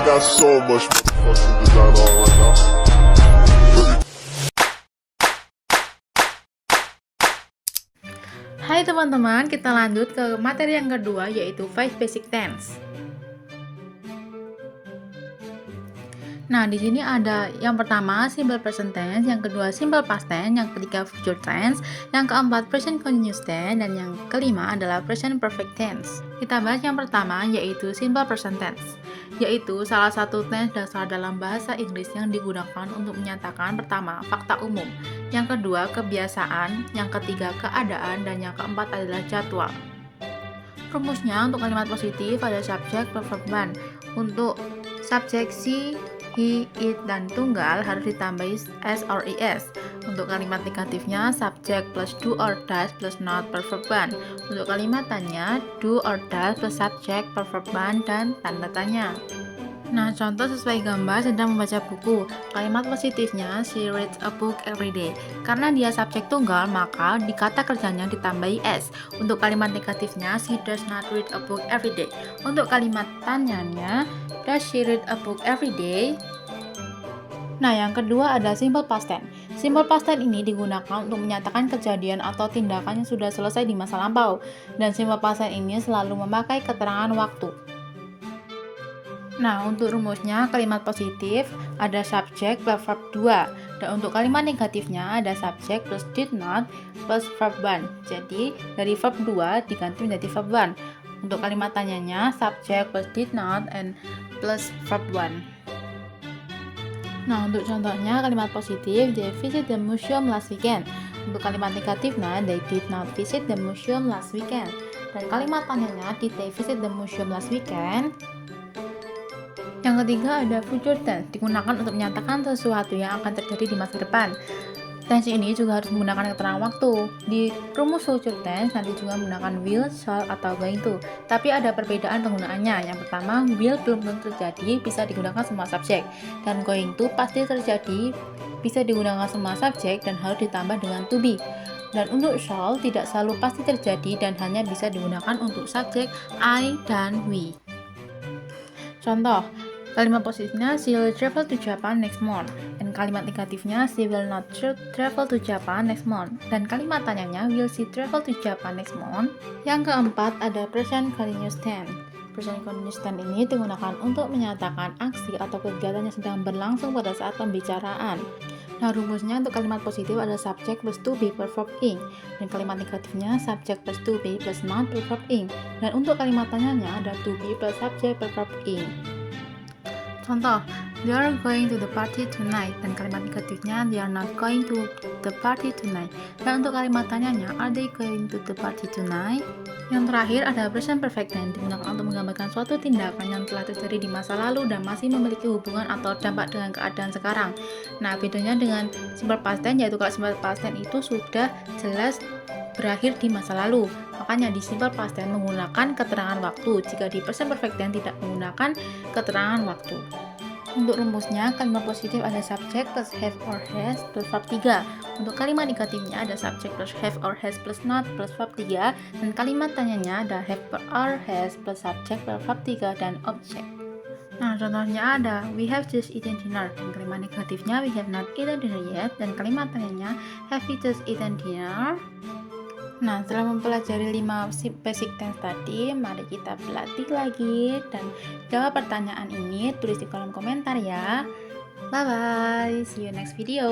got so much fucking design on right now. Hai teman-teman, kita lanjut ke materi yang kedua yaitu 5 basic tense. Nah, di sini ada yang pertama simple present tense, yang kedua simple past tense, yang ketiga future tense, yang keempat present continuous tense, dan yang kelima adalah present perfect tense. Kita bahas yang pertama yaitu simple present tense, yaitu salah satu tense dasar dalam bahasa Inggris yang digunakan untuk menyatakan pertama fakta umum, yang kedua kebiasaan, yang ketiga keadaan, dan yang keempat adalah jadwal. Rumusnya untuk kalimat positif ada subjek plus verb one. Untuk subjek she, he, it, dan tunggal harus ditambahi s or es. Untuk kalimat negatifnya subjek plus do or does plus not per verb one. Untuk kalimat tanya do or does plus subjek per verb one dan tanda tanya. Nah, contoh sesuai gambar sedang membaca buku. Kalimat positifnya she reads a book every day. Karena dia subjek tunggal, maka di kata kerjanya ditambahi s. Untuk kalimat negatifnya she does not read a book every day. Untuk kalimat tanyanya does she read a book every day? Nah, yang kedua ada simple past tense. Simple past tense ini digunakan untuk menyatakan kejadian atau tindakan yang sudah selesai di masa lampau. Dan simple past tense ini selalu memakai keterangan waktu. Nah, untuk rumusnya kalimat positif ada subjek plus verb 2. Dan untuk kalimat negatifnya ada subjek plus did not plus verb 1. Jadi, dari verb 2 diganti menjadi verb 1. Untuk kalimat tanyanya subjek plus did not and plus verb 1. Nah, untuk contohnya kalimat positif they visit the museum last weekend. Untuk kalimat negatifnya they did not visit the museum last weekend. Dan kalimat tanyanya did they visit the museum last weekend? Yang ketiga ada future tense, digunakan untuk menyatakan sesuatu yang akan terjadi di masa depan. Tense ini juga harus menggunakan keterangan waktu. Di rumus future tense nanti juga menggunakan will, shall, atau going to. Tapi ada perbedaan penggunaannya. Yang pertama, will belum tentu terjadi, bisa digunakan semua subjek. Dan going to pasti terjadi, bisa digunakan semua subjek dan harus ditambah dengan to be. Dan untuk shall tidak selalu pasti terjadi dan hanya bisa digunakan untuk subjek I dan we. Contoh, kalimat positifnya she will travel to Japan next month. Dan kalimat negatifnya she will not travel to Japan next month. Dan kalimat tanyanya will she travel to Japan next month? Yang keempat ada present continuous tense. Present continuous tense ini digunakan untuk menyatakan aksi atau kegiatan yang sedang berlangsung pada saat pembicaraan. Nah, rumusnya untuk kalimat positif ada subjek plus to be per verb ing. Dan kalimat negatifnya subjek plus to be plus not per verb ing. Dan untuk kalimat tanyanya ada to be plus subjek per verb ing. Contoh, they are going to the party tonight. Dan kalimat negatifnya they are not going to the party tonight. Dan untuk kalimat tanyanya are they going to the party tonight? Yang terakhir ada present perfect tense, digunakan untuk menggambarkan suatu tindakan yang telah terjadi di masa lalu dan masih memiliki hubungan atau dampak dengan keadaan sekarang. Nah, bedanya dengan simple past tense yaitu kalau simple past tense itu sudah jelas berakhir di masa lalu. Makanya di simple past tense menggunakan keterangan waktu. Jika di present perfect tense tidak menggunakan keterangan waktu. Untuk rumusnya, kalimat positif ada subjek plus have or has plus verb 3. Untuk kalimat negatifnya ada subjek plus have or has plus not plus verb 3. Dan kalimat tanyanya ada have or has plus subjek plus verb 3 dan objek. Nah, contohnya ada we have just eaten dinner. Dan kalimat negatifnya we have not eaten dinner yet. Dan kalimat tanyanya have you just eaten dinner? Nah, setelah mempelajari 5 basic tense tadi, mari kita berlatih lagi dan jawab pertanyaan ini, tulis di kolom komentar ya. Bye bye, see you next video.